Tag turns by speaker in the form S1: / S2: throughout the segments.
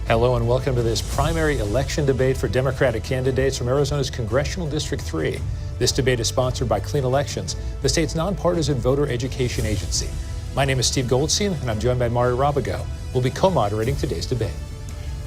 S1: Hello and welcome to this primary election debate for Democratic candidates from Arizona's Congressional District 3. This debate is sponsored by Clean Elections, the state's nonpartisan voter education agency. My name is Steve Goldstein, and I'm joined by Mari Rabago. We'll be co-moderating today's debate.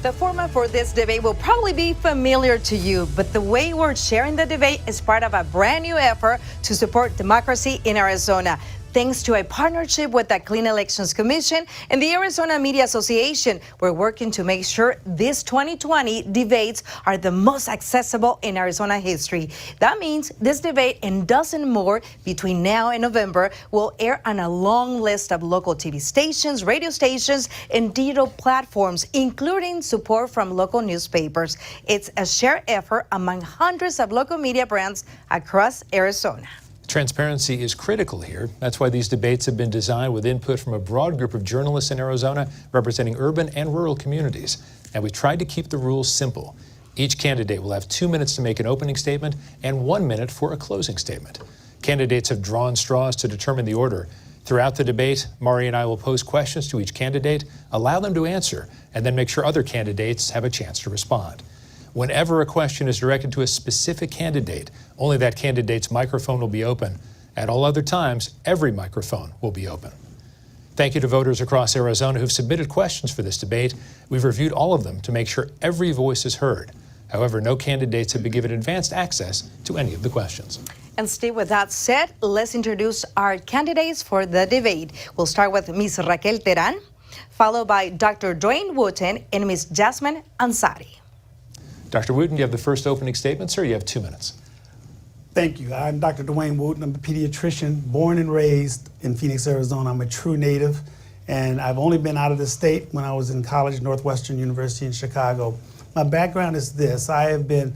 S2: The format for this debate will probably be familiar to you, but the way we're sharing the debate is part of a brand new effort to support democracy in Arizona. Thanks to a partnership with the Clean Elections Commission and the Arizona Media Association, we're working to make sure these 2020 debates are the most accessible in Arizona history. That means this debate and dozens more between now and November will air on a long list of local TV stations, radio stations, and digital platforms, including support from local newspapers. It's a shared effort among hundreds of local media brands across Arizona.
S1: Transparency is critical here. That's why these debates have been designed with input from a broad group of journalists in Arizona representing urban and rural communities. And we tried to keep the rules simple. Each candidate will have 2 minutes to make an opening statement and 1 minute for a closing statement. Candidates have drawn straws to determine the order. Throughout the debate, Mari and I will pose questions to each candidate, allow them to answer, and then make sure other candidates have a chance to respond. Whenever a question is directed to a specific candidate, only that candidate's microphone will be open. At all other times, every microphone will be open. Thank you to voters across Arizona who've submitted questions for this debate. We've reviewed all of them to make sure every voice is heard. However, no candidates have been given advanced access to any of the questions.
S2: And Steve, with that said, let's introduce our candidates for the debate. We'll start with Ms. Raquel Teran, followed by Dr. Duane Wooten and Ms. Yassamin Ansari.
S1: Dr. Wooten, you have the first opening statement, sir. You have 2 minutes.
S3: Thank you. I'm Dr. Duane Wooten. I'm a pediatrician, born and raised in Phoenix, Arizona. I'm a true native, and I've only been out of the state when I was in college at Northwestern University in Chicago. My background is this. I have been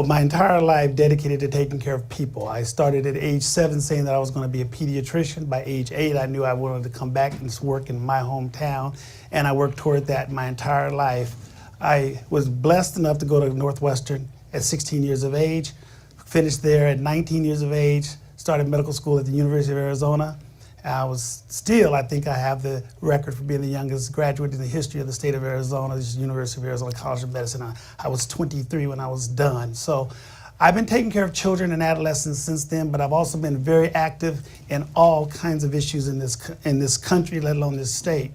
S3: my entire life dedicated to taking care of people. I started at age 7 saying that I was going to be a pediatrician. By age 8, I knew I wanted to come back and work in my hometown, and I worked toward that my entire life. I was blessed enough to go to Northwestern at 16 years of age, finished there at 19 years of age, started medical school at the University of Arizona. I think I have the record for being the youngest graduate in the history of the state of Arizona, this is University of Arizona College of Medicine. I was 23 when I was done. So I've been taking care of children and adolescents since then, but I've also been very active in all kinds of issues in this country, let alone this state.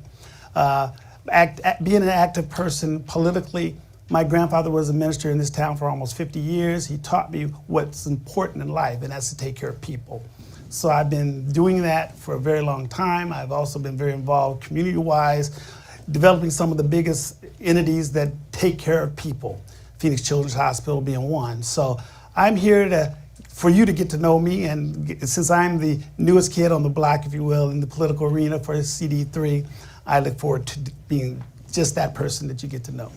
S3: Being an active person politically, my grandfather was a minister in this town for almost 50 years. He taught me what's important in life, and that's to take care of people. So I've been doing that for a very long time. I've also been very involved community-wise, developing some of the biggest entities that take care of people, Phoenix Children's Hospital being one. So I'm here for you to get to know me, and since I'm the newest kid on the block, if you will, in the political arena for CD3, I look forward to being just that person that you get to know.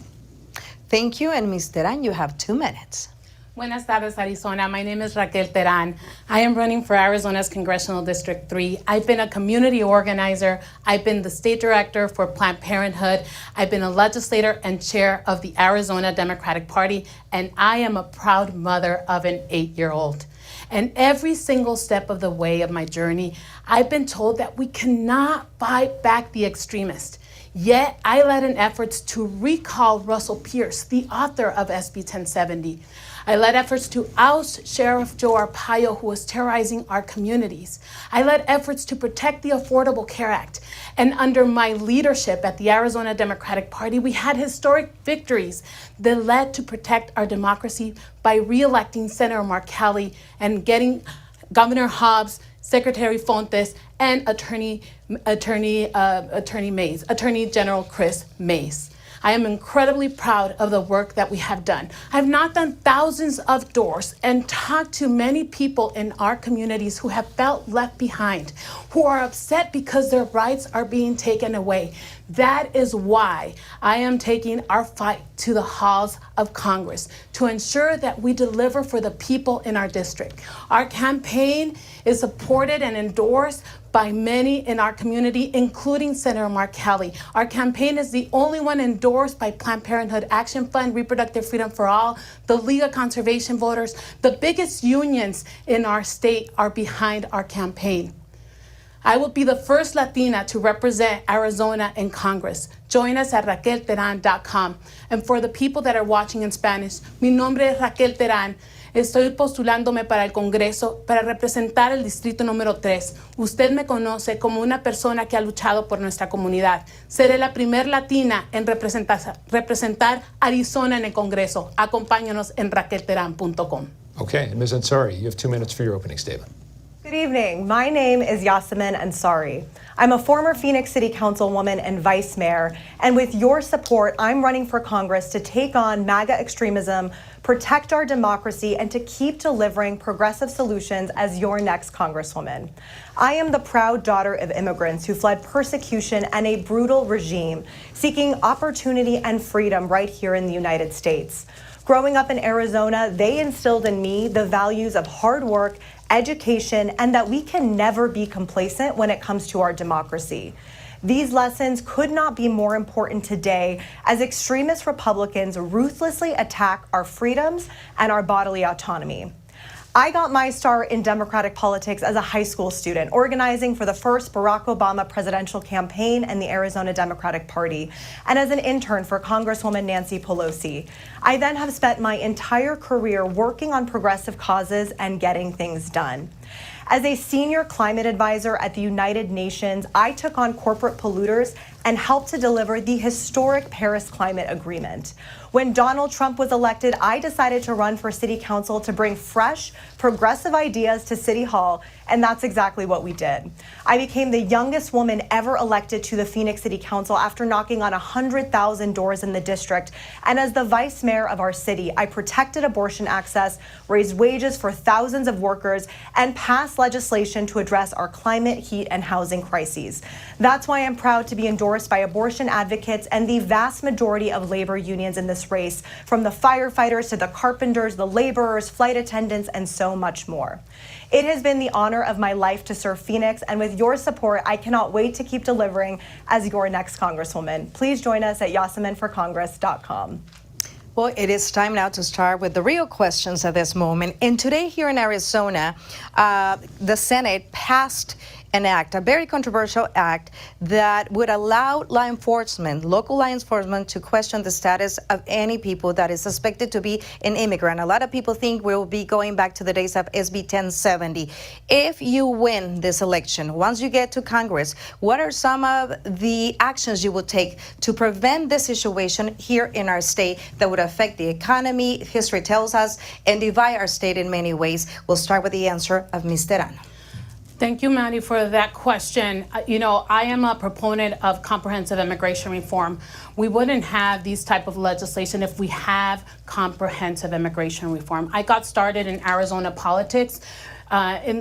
S2: Thank you, and Ms. Teran, you have 2 minutes.
S4: Buenas tardes, Arizona. My name is Raquel Teran. I am running for Arizona's Congressional District 3. I've been a community organizer. I've been the state director for Planned Parenthood. I've been a legislator and chair of the Arizona Democratic Party, and I am a proud mother of an 8-year-old. And every single step of the way of my journey, I've been told that we cannot fight back the extremists. Yet, I led in efforts to recall Russell Pierce, the author of SB 1070. I led efforts to oust Sheriff Joe Arpaio, who was terrorizing our communities. I led efforts to protect the Affordable Care Act. And under my leadership at the Arizona Democratic Party, we had historic victories that led to protect our democracy by re-electing Senator Mark Kelly and getting Governor Hobbs, Secretary Fontes, and Attorney General Chris Mays. I am incredibly proud of the work that we have done. I've knocked on thousands of doors and talked to many people in our communities who have felt left behind, who are upset because their rights are being taken away. That is why I am taking our fight to the halls of Congress to ensure that we deliver for the people in our district. Our campaign is supported and endorsed by many in our community, including Senator Mark Kelly. Our campaign is the only one endorsed by Planned Parenthood Action Fund, Reproductive Freedom for All, the League of Conservation Voters. The biggest unions in our state are behind our campaign. I will be the first Latina to represent Arizona in Congress. Join us at raquelteran.com. And for the people that are watching in Spanish, mi nombre es Raquel Teran. Estoy postulándome para el Congreso para representar el Distrito número 3. Usted me conoce como una persona que ha luchado por nuestra comunidad. Seré la primer latina en representar Arizona en el Congreso. Acompáñanos en raquelteran.com.
S1: Okay, Ms. Ansari, you have 2 minutes for your opening statement.
S5: Good evening. My name is Yassamin Ansari. I'm a former Phoenix City Councilwoman and Vice Mayor, and with your support, I'm running for Congress to take on MAGA extremism, protect our democracy, and to keep delivering progressive solutions as your next Congresswoman. I am the proud daughter of immigrants who fled persecution and a brutal regime, seeking opportunity and freedom right here in the United States. Growing up in Arizona, they instilled in me the values of hard work, education, and that we can never be complacent when it comes to our democracy. These lessons could not be more important today as extremist Republicans ruthlessly attack our freedoms and our bodily autonomy. I got my start in Democratic politics as a high school student, organizing for the first Barack Obama presidential campaign and the Arizona Democratic Party, and as an intern for Congresswoman Nancy Pelosi. I then have spent my entire career working on progressive causes and getting things done. As a senior climate advisor at the United Nations, I took on corporate polluters and helped to deliver the historic Paris Climate Agreement. When Donald Trump was elected, I decided to run for city council to bring fresh, progressive ideas to City Hall, and that's exactly what we did. I became the youngest woman ever elected to the Phoenix City Council after knocking on 100,000 doors in the district. And as the vice mayor of our city, I protected abortion access, raised wages for thousands of workers, and passed legislation to address our climate, heat, and housing crises. That's why I'm proud to be endorsed by abortion advocates and the vast majority of labor unions in this race, from the firefighters to the carpenters, the laborers, flight attendants, and so much more. It has been the honor of my life to serve Phoenix, and with your support, I cannot wait to keep delivering as your next Congresswoman. Please join us at yassaminforcongress.com.
S2: Well, it is time now to start with the real questions at this moment. And today here in Arizona, the Senate passed an act, a very controversial act, that would allow law enforcement, local law enforcement, to question the status of any people that is suspected to be an immigrant. A lot of people think we'll be going back to the days of SB 1070. If you win this election, once you get to Congress, what are some of the actions you will take to prevent this situation here in our state that would affect the economy, history tells us, and divide our state in many ways? We'll start with the answer of Ms. Teran.
S4: Thank you, Maddie, for that question. I am a proponent of comprehensive immigration reform. We wouldn't have these type of legislation if we have comprehensive immigration reform. I got started in Arizona politics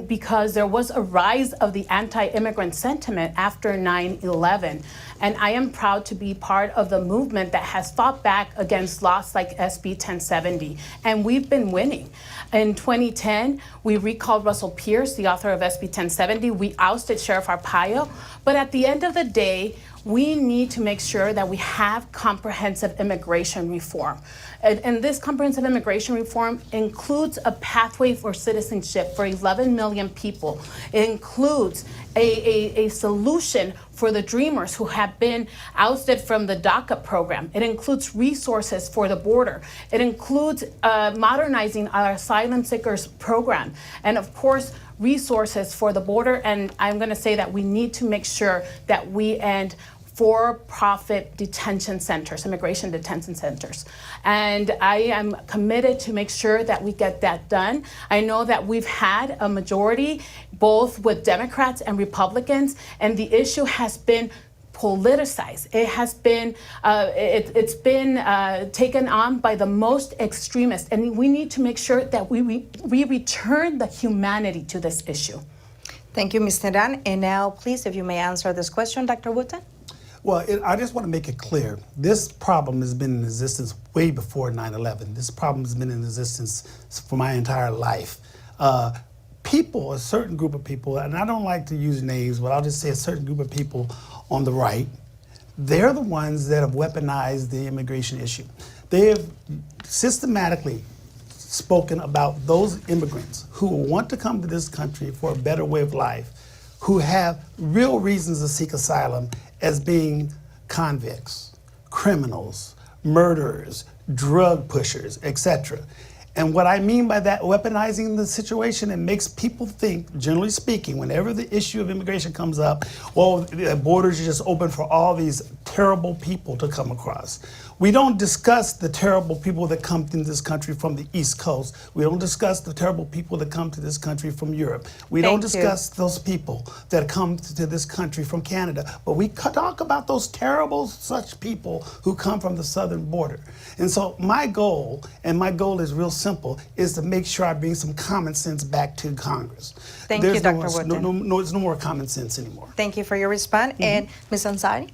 S4: because there was a rise of the anti-immigrant sentiment after 9/11. And I am proud to be part of the movement that has fought back against laws like SB 1070. And we've been winning. In 2010, we recalled Russell Pierce, the author of SB 1070. We ousted Sheriff Arpaio. But at the end of the day, we need to make sure that we have comprehensive immigration reform. And this comprehensive immigration reform includes a pathway for citizenship for 11 million people. It includes a solution for the dreamers who have been ousted from the DACA program. It includes resources for the border. It includes modernizing our asylum seekers program. And of course, resources for the border. And I'm going to say that we need to make sure that we end for-profit detention centers, immigration detention centers. And I am committed to make sure that we get that done. I know that we've had a majority, both with Democrats and Republicans, and the issue has been politicized. It has been, it's been taken on by the most extremists, and we need to make sure that we return the humanity to this issue.
S2: Thank you, Ms. Teran. And now, please, if you may answer this question, Dr. Wooten.
S3: Well, I just want to make it clear, this problem has been in existence way before 9/11. This problem has been in existence for my entire life. People, a certain group of people, and I don't like to use names, but I'll just say a certain group of people on the right, they're the ones that have weaponized the immigration issue. They have systematically spoken about those immigrants who want to come to this country for a better way of life, who have real reasons to seek asylum as being convicts, criminals, murderers, drug pushers, etc. And what I mean by that, weaponizing the situation, it makes people think, generally speaking, whenever the issue of immigration comes up, well, the borders are just open for all these terrible people to come across. We don't discuss the terrible people that come to this country from the East Coast. We don't discuss the terrible people that come to this country from Europe. We don't discuss those people that come to this country from Canada. But we talk about those terrible such people who come from the southern border. And so my goal, and my goal is real simple, is to make sure I bring some common sense back to Congress.
S2: Thank you, Dr. Wooten.
S3: There's no more common sense anymore.
S2: Thank you for your response. And Ms. Ansari?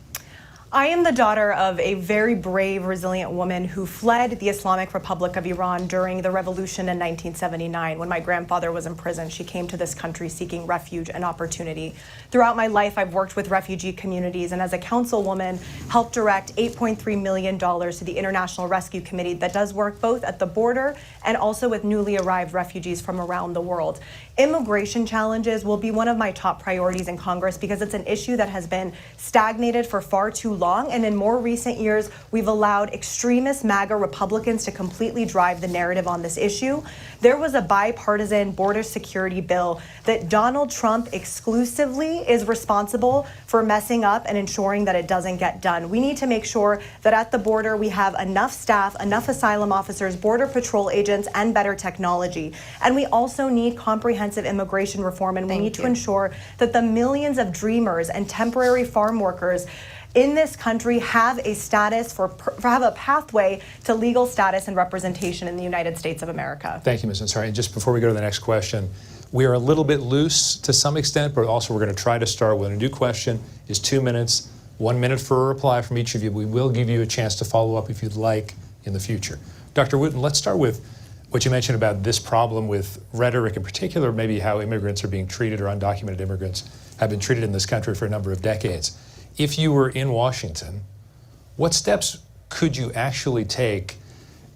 S5: I am the daughter of a very brave, resilient woman who fled the Islamic Republic of Iran during the revolution in 1979. When my grandfather was in prison, she came to this country seeking refuge and opportunity. Throughout my life, I've worked with refugee communities, and as a councilwoman, helped direct $8.3 million to the International Rescue Committee that does work both at the border and also with newly arrived refugees from around the world. Immigration challenges will be one of my top priorities in Congress because it's an issue that has been stagnated for far too long, and in more recent years, we've allowed extremist MAGA Republicans to completely drive the narrative on this issue. There was a bipartisan border security bill that Donald Trump exclusively is responsible for messing up and ensuring that it doesn't get done. We need to make sure that at the border we have enough staff, enough asylum officers, border patrol agents, and better technology. And we also need comprehensive immigration reform, and we need to ensure that the millions of dreamers and temporary farm workers in this country have a status have a pathway to legal status and representation in the United States of America.
S1: Thank you, Ms. Ansari. And just before we go to the next question, we are a little bit loose to some extent, but also we're going to try to start with a new question. Is 2 minutes, 1 minute for a reply from each of you. We will give you a chance to follow up if you'd like in the future. Dr. Wooten, let's start with what you mentioned about this problem with rhetoric in particular, maybe how immigrants are being treated or undocumented immigrants have been treated in this country for a number of decades. If you were in Washington, what steps could you actually take,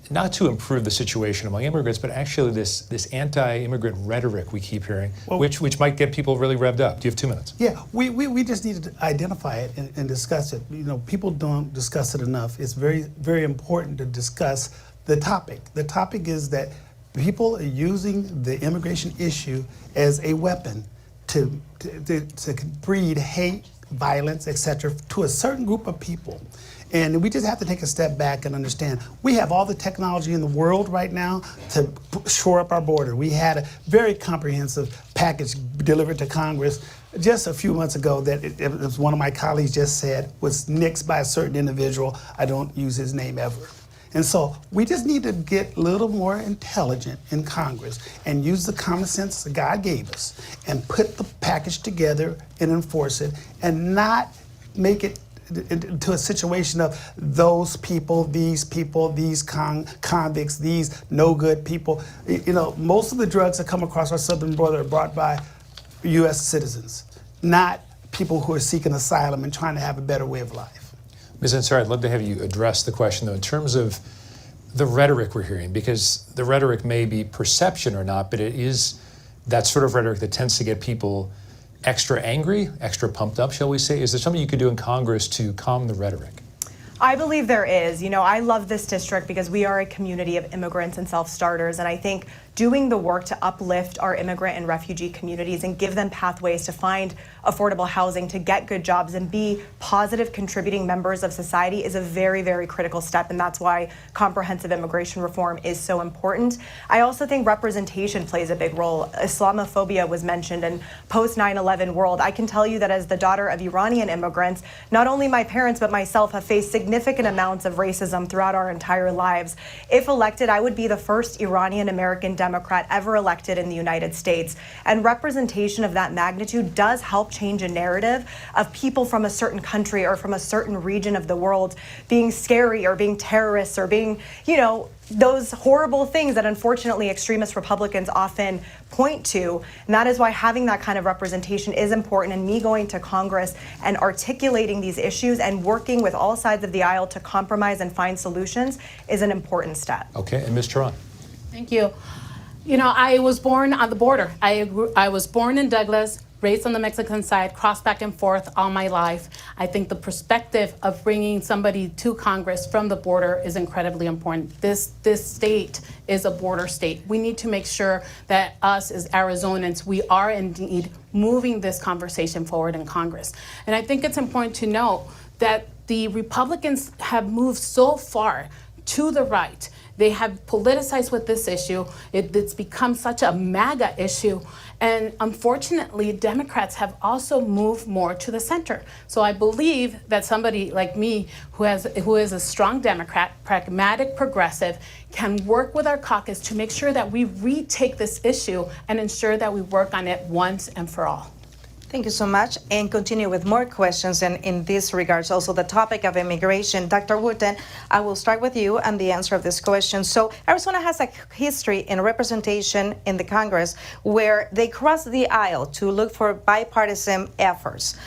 S1: not to improve the situation among immigrants, but actually this anti-immigrant rhetoric we keep hearing, which might get people really revved up? Do you have 2 minutes?
S3: Yeah, we just need to identify it and discuss it. You know, people don't discuss it enough. It's very, very important to discuss the topic. The topic is that people are using the immigration issue as a weapon to breed hate, violence, etc., to a certain group of people. And we just have to take a step back and understand we have all the technology in the world right now to shore up our border. We had a very comprehensive package delivered to Congress just a few months ago that, as one of my colleagues just said, was nixed by a certain individual. I don't use his name ever. And so we just need to get a little more intelligent in Congress and use the common sense that God gave us and put the package together and enforce it and not make it into a situation of those people, these convicts, these no good people. You know, most of the drugs that come across our southern border are brought by U.S. citizens, not people who are seeking asylum and trying to have a better way of life.
S1: Ms. Ansari, I'd love to have you address the question, though, in terms of the rhetoric we're hearing, because the rhetoric may be perception or not, but it is that sort of rhetoric that tends to get people extra angry, extra pumped up, shall we say. Is there something you could do in Congress to calm the rhetoric?
S5: I believe there is. You know, I love this district because we are a community of immigrants and self-starters, and I think doing the work to uplift our immigrant and refugee communities and give them pathways to find affordable housing, to get good jobs, and be positive contributing members of society is a very, very critical step, and that's why comprehensive immigration reform is so important. I also think representation plays a big role. Islamophobia was mentioned in post 9/11 world. I can tell you that as the daughter of Iranian immigrants, not only my parents but myself have faced significant amounts of racism throughout our entire lives. If elected, I would be the first Iranian American Democrat ever elected in the United States. And representation of that magnitude does help change a narrative of people from a certain country or from a certain region of the world being scary or being terrorists or being, you know, those horrible things that unfortunately extremist Republicans often point to. And that is why having that kind of representation is important, and me going to Congress and articulating these issues and working with all sides of the aisle to compromise and find solutions is an important step.
S1: Okay, and Ms. Teran.
S4: Thank you. You know, I was born on the border. I was born in Douglas, raised on the Mexican side, crossed back and forth all my life. I think the perspective of bringing somebody to Congress from the border is incredibly important. This state is a border state. We need to make sure that us as Arizonans, we are indeed moving this conversation forward in Congress. And I think it's important to note that the Republicans have moved so far to the right. They have politicized with this issue. It's become such a MAGA issue. And unfortunately, Democrats have also moved more to the center. So I believe that somebody like me, who is a strong Democrat, pragmatic, progressive, can work with our caucus to make sure that we retake this issue and ensure that we work on it once and for all.
S2: Thank you so much, and continue with more questions. And in this regards, also the topic of immigration. Dr. Wooten, I will start with you and the answer of this question. So Arizona has a history in representation in the Congress where they cross the aisle to look for bipartisan efforts.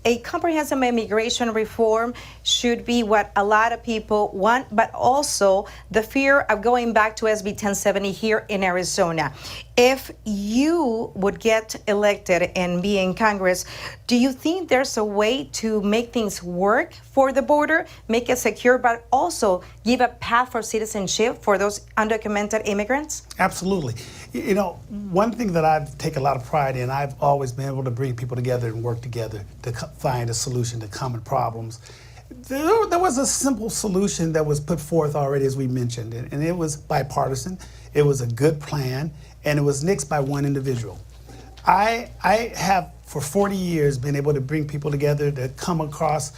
S2: A comprehensive immigration reform should be what a lot of people want, but also the fear of going back to SB 1070 here in Arizona. If you would get elected and be in Congress, do you think there's a way to make things work for the border, make it secure, but also give a path for citizenship for those undocumented immigrants?
S3: Absolutely. You know, one thing that I take a lot of pride in, I've always been able to bring people together and work together to find a solution to common problems. There was a simple solution that was put forth already, as we mentioned, and it was bipartisan. It was a good plan, and it was nixed by one individual. I have, for 40 years, been able to bring people together to come across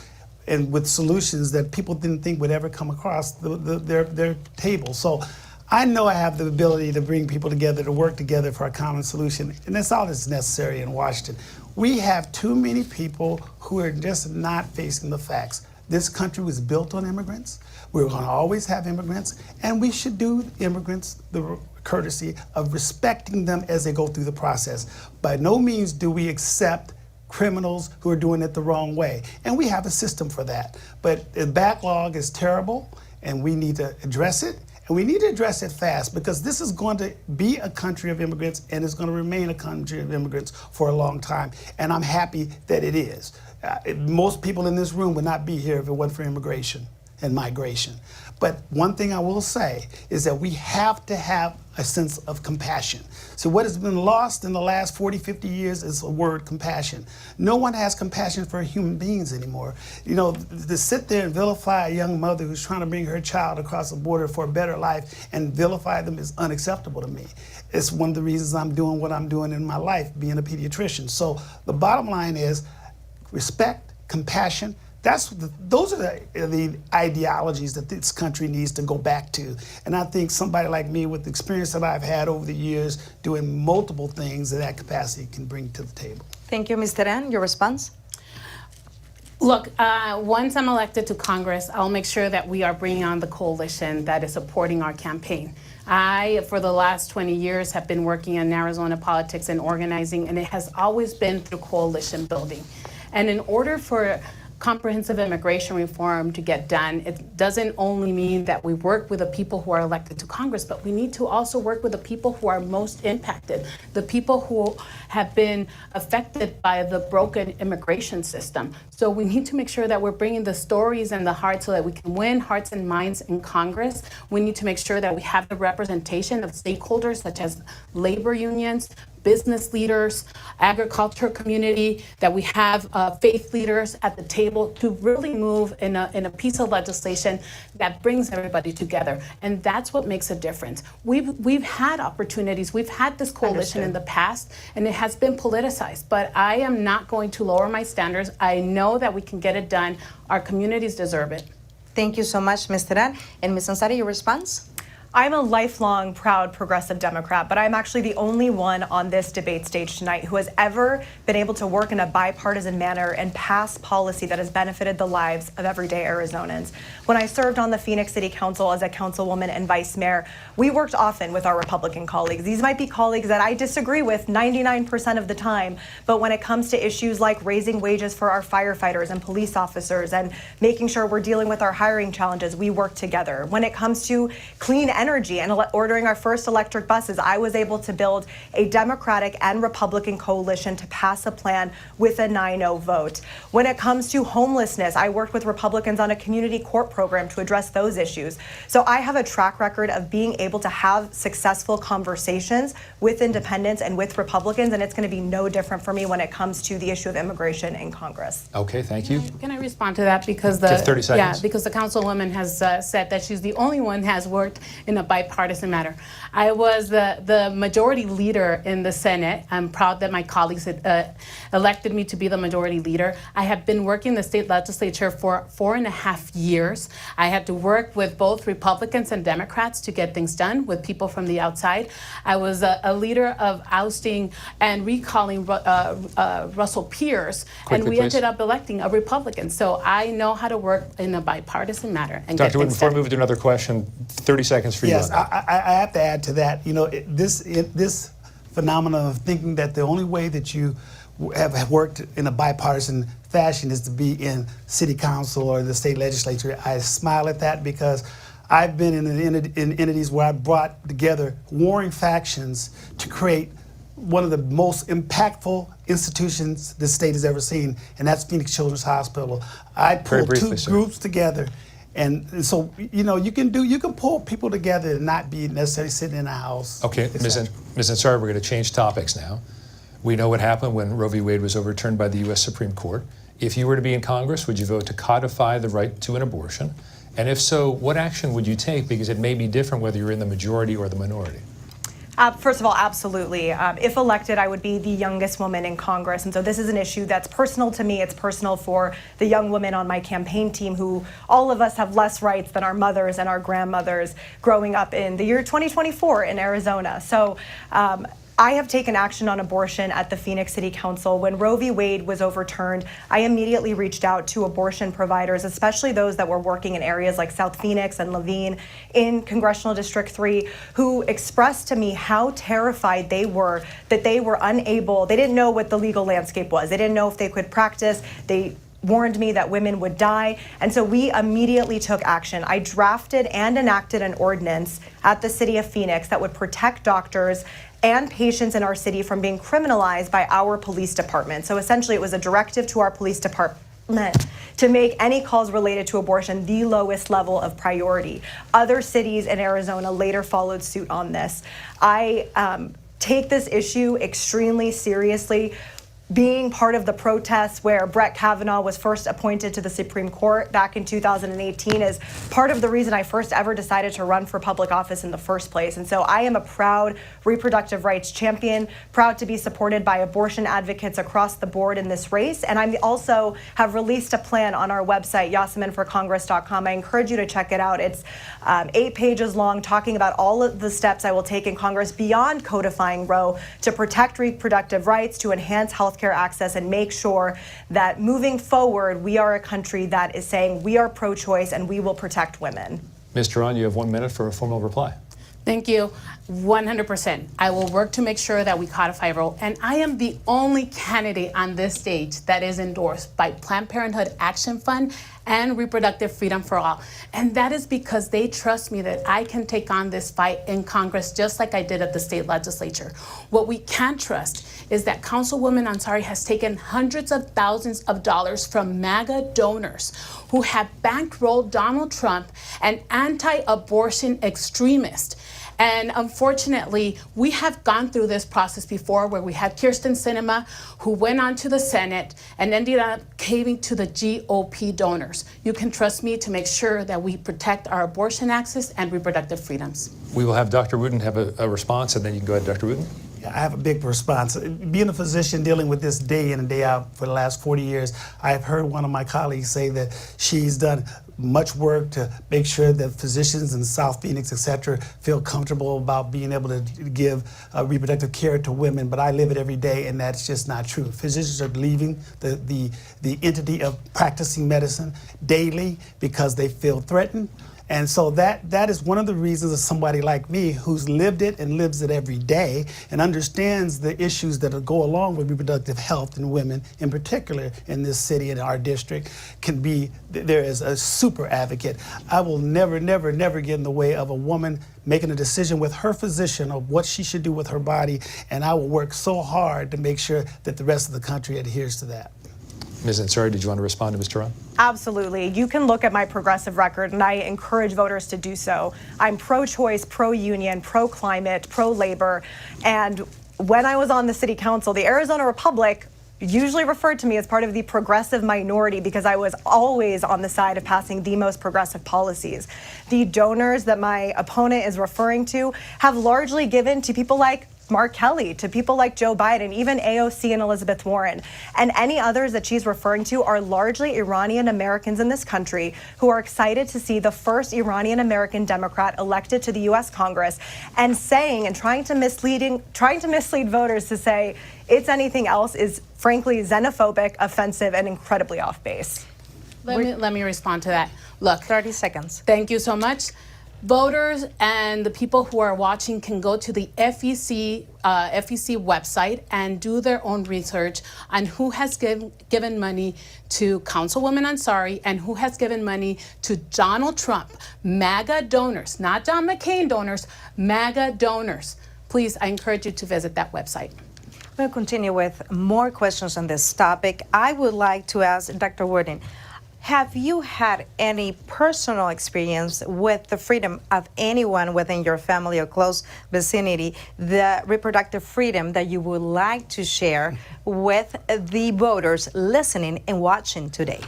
S3: and with solutions that people didn't think would ever come across their table. So I know I have the ability to bring people together, to work together for a common solution, and that's all that's necessary in Washington. We have too many people who are just not facing the facts. This country was built on immigrants. We're going to always have immigrants, and we should do immigrants the courtesy of respecting them as they go through the process. By no means do we accept criminals who are doing it the wrong way, and we have a system for that. But the backlog is terrible, and we need to address it. And we need to address it fast, because this is going to be a country of immigrants, and it's going to remain a country of immigrants for a long time. And I'm happy that it is. Most people in this room would not be here if it wasn't for immigration and migration. But one thing I will say is that we have to have a sense of compassion. So what has been lost in the last 40, 50 years is the word compassion. No one has compassion for human beings anymore. You know, to sit there and vilify a young mother who's trying to bring her child across the border for a better life and vilify them is unacceptable to me. It's one of the reasons I'm doing what I'm doing in my life, being a pediatrician. So the bottom line is respect, compassion. Those are the ideologies that this country needs to go back to. And I think somebody like me, with the experience that I've had over the years doing multiple things, that capacity can bring to the table.
S2: Thank you, Ms. Teran. Your response?
S4: Look, once I'm elected to Congress, I'll make sure that we are bringing on the coalition that is supporting our campaign. I, for the last 20 years, have been working in Arizona politics and organizing, and it has always been through coalition building. And in order for comprehensive immigration reform to get done, it doesn't only mean that we work with the people who are elected to Congress, but we need to also work with the people who are most impacted, the people who have been affected by the broken immigration system. So we need to make sure that we're bringing the stories and the heart so that we can win hearts and minds in Congress. We need to make sure that we have the representation of stakeholders such as labor unions, business leaders, agriculture community, that we have faith leaders at the table to really move in a piece of legislation that brings everybody together. And that's what makes a difference. We've had opportunities. We've had this coalition in the past, and it has been politicized. But I am not going to lower my standards. I know that we can get it done. Our communities deserve it.
S2: Thank you so much, Ms. Teran. And Ms. Ansari, your response?
S5: I'm a lifelong proud progressive Democrat, but I'm actually the only one on this debate stage tonight who has ever been able to work in a bipartisan manner and pass policy that has benefited the lives of everyday Arizonans. When I served on the Phoenix City Council as a councilwoman and vice mayor, we worked often with our Republican colleagues. These might be colleagues that I disagree with 99% of the time, but when it comes to issues like raising wages for our firefighters and police officers and making sure we're dealing with our hiring challenges, we work together. When it comes to clean energy and ordering our first electric buses, I was able to build a Democratic and Republican coalition to pass a plan with a 9-0 vote. When it comes to homelessness, I worked with Republicans on a community court program to address those issues. So I have a track record of being able to have successful conversations with independents and with Republicans, and it's going to be no different for me when it comes to the issue of immigration in Congress.
S1: Okay, thank you.
S4: Can I respond to that? Because
S1: Just 30 seconds.
S4: Yeah, because the councilwoman has said that she's the only one has worked in a bipartisan manner. I was the majority leader in the Senate. I'm proud that my colleagues had, elected me to be the majority leader. I have been working in the state legislature for 4.5 years. I had to work with both Republicans and Democrats to get things done with people from the outside. I was a leader of ousting and recalling Russell Pierce, and we ended up electing a Republican. So I know how to work in a bipartisan manner and
S1: Dr.
S4: get
S1: Wooten,
S4: things
S1: before
S4: done.
S1: we move to another question, 30 seconds for you.
S3: Yes,
S1: on that.
S3: I have to add to that. You know, this phenomenon of thinking that the only way that you have worked in a bipartisan fashion is to be in city council or the state legislature. I smile at that because I've been in entities where I brought together warring factions to create one of the most impactful institutions the state has ever seen, and that's Phoenix Children's Hospital. I pulled two groups together, and so you know you can pull people together and not be necessarily sitting in a house.
S1: Okay, Ms. Ansari, we're going to change topics now. We know what happened when Roe v. Wade was overturned by the U.S. Supreme Court. If you were to be in Congress, would you vote to codify the right to an abortion? And if so, what action would you take? Because it may be different whether you're in the majority or the minority.
S5: First of all, absolutely. If elected, I would be the youngest woman in Congress. And so this is an issue that's personal to me. It's personal for the young women on my campaign team who all of us have less rights than our mothers and our grandmothers growing up in the year 2024 in Arizona. So I have taken action on abortion at the Phoenix City Council. When Roe v. Wade was overturned, I immediately reached out to abortion providers, especially those that were working in areas like South Phoenix and Levine in Congressional District 3, who expressed to me how terrified they were that they were unable, they didn't know what the legal landscape was. They didn't know if they could practice. They warned me that women would die. And so we immediately took action. I drafted and enacted an ordinance at the city of Phoenix that would protect doctors and patients in our city from being criminalized by our police department. So essentially it was a directive to our police department to make any calls related to abortion the lowest level of priority. Other cities in Arizona later followed suit on this. I take this issue extremely seriously. Being part of the protests where Brett Kavanaugh was first appointed to the Supreme Court back in 2018 is part of the reason I first ever decided to run for public office in the first place. And so I am a proud reproductive rights champion, proud to be supported by abortion advocates across the board in this race. And I also have released a plan on our website, YassaminForCongress.com. I encourage you to check it out. It's 8 pages long, talking about all of the steps I will take in Congress beyond codifying Roe to protect reproductive rights, to enhance health care access, and make sure that moving forward, we are a country that is saying we are pro-choice and we will protect women.
S1: Ms. Teran, you have 1 minute for a formal reply.
S4: Thank you. 100%. I will work to make sure that we codify Roe. And I am the only candidate on this stage that is endorsed by Planned Parenthood Action Fund and Reproductive Freedom for All. And that is because they trust me that I can take on this fight in Congress just like I did at the state legislature. What we can't trust is that Councilwoman Ansari has taken hundreds of thousands of dollars from MAGA donors who have bankrolled Donald Trump, an anti-abortion extremist. And unfortunately, we have gone through this process before where we had Kirsten Sinema, who went on to the Senate and ended up caving to the GOP donors. You can trust me to make sure that we protect our abortion access and reproductive freedoms.
S1: We will have Dr. Wooten have a response, and then you can go ahead, Dr. Wooten.
S3: I have a big response. Being a physician dealing with this day in and day out for the last 40 years, I've heard one of my colleagues say that she's done much work to make sure that physicians in South Phoenix, et cetera, feel comfortable about being able to give reproductive care to women, but I live it every day, and that's just not true. Physicians are leaving the entity of practicing medicine daily because they feel threatened, And so that is one of the reasons of somebody like me who's lived it and lives it every day and understands the issues that go along with reproductive health in women, in particular in this city and our district, can be there as a super advocate. I will never, never, never get in the way of a woman making a decision with her physician of what she should do with her body, and I will work so hard to make sure that the rest of the country adheres to that.
S1: Ms. Ansari, did you want to respond to Ms. Teran?
S5: Absolutely. You can look at my progressive record, and I encourage voters to do so. I'm pro-choice, pro-union, pro-climate, pro-labor, and when I was on the city council, the Arizona Republic usually referred to me as part of the progressive minority because I was always on the side of passing the most progressive policies. The donors that my opponent is referring to have largely given to people like Mark Kelly, to people like Joe Biden, even AOC and Elizabeth Warren. And any others that she's referring to are largely Iranian Americans in this country who are excited to see the first Iranian American Democrat elected to the U.S. Congress and saying and trying to mislead voters to say it's anything else is frankly xenophobic, offensive, and incredibly off base.
S4: Let me respond to that. Look,
S2: 30 seconds.
S4: Thank you so much. Voters and the people who are watching can go to the FEC website and do their own research on who has given money to Councilwoman Ansari and who has given money to Donald Trump. MAGA donors, not John McCain donors, MAGA donors. Please, I encourage you to visit that website.
S2: We'll continue with more questions on this topic. I would like to ask Dr. Wooten, have you had any personal experience with the freedom of anyone within your family or close vicinity, the reproductive freedom that you would like to share with the voters listening and watching today?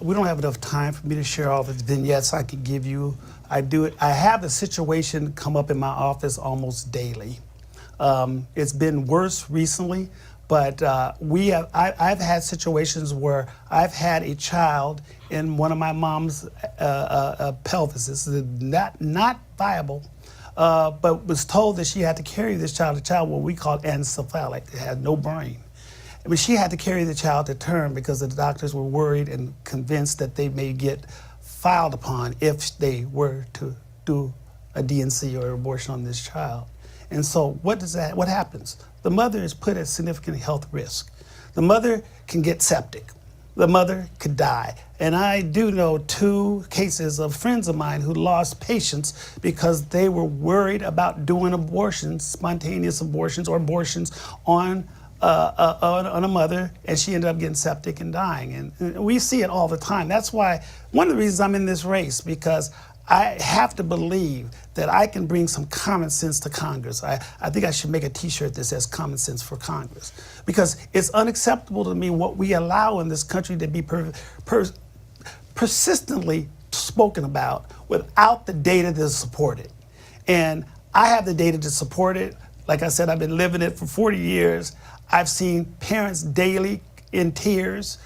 S3: We don't have enough time for me to share all the vignettes I could give you. I have a situation come up in my office almost daily. It's been worse recently. But I've had situations where I've had a child in one of my mom's pelvises, not viable, but was told that she had to carry this child, a child what we call encephalic, it had no brain. I mean, she had to carry the child to term because the doctors were worried and convinced that they may get filed upon if they were to do a DNC or abortion on this child. And so what happens? The mother is put at significant health risk. The mother can get septic. The mother could die. And I do know 2 cases of friends of mine who lost patients because they were worried about doing abortions, spontaneous abortions or abortions on a mother, and she ended up getting septic and dying. And we see it all the time. That's why one of the reasons I'm in this race, because I have to believe that I can bring some common sense to Congress. I think I should make a T-shirt that says "Common Sense for Congress," because it's unacceptable to me what we allow in this country to be persistently spoken about without the data to support it. And I have the data to support it. Like I said, I've been living it for 40 years. I've seen parents daily in tears.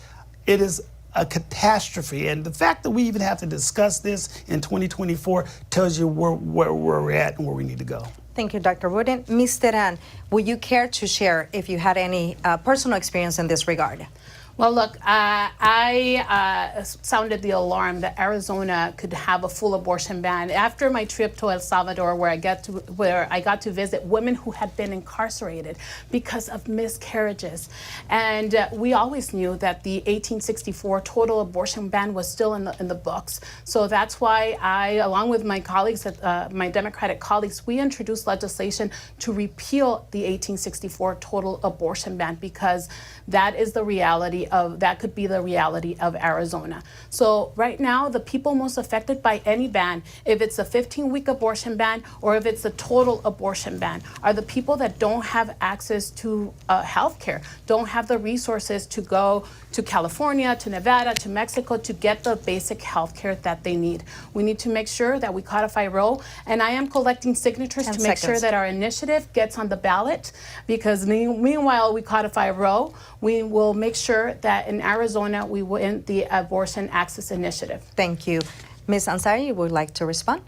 S3: It is a catastrophe, and the fact that we even have to discuss this in 2024 tells you where we're at and where we need to go.
S2: Thank you, Dr. Wooten. Ms. Teran, would you care to share if you had any personal experience in this regard?
S4: Well, look, I sounded the alarm that Arizona could have a full abortion ban after my trip to El Salvador, where I got to visit women who had been incarcerated because of miscarriages. And we always knew that the 1864 total abortion ban was still in the books. So that's why I, along with my colleagues, my Democratic colleagues, we introduced legislation to repeal the 1864 total abortion ban, because that is the reality that could be the reality of Arizona. So right now, the people most affected by any ban, if it's a 15-week abortion ban or if it's a total abortion ban, are the people that don't have access to health care, don't have the resources to go to California, to Nevada, to Mexico to get the basic health care that they need. We need to make sure that we codify Roe, and I am collecting signatures to make sure that our initiative gets on the ballot, because meanwhile we codify Roe, we will make sure that in Arizona we win the Abortion Access Initiative.
S2: Thank you. Ms. Ansari, you would like to respond?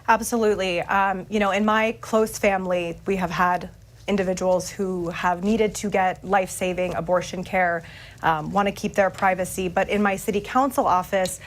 S5: Absolutely. In my close family, we have had individuals who have needed to get life-saving abortion care want to keep their privacy. But in my city council office,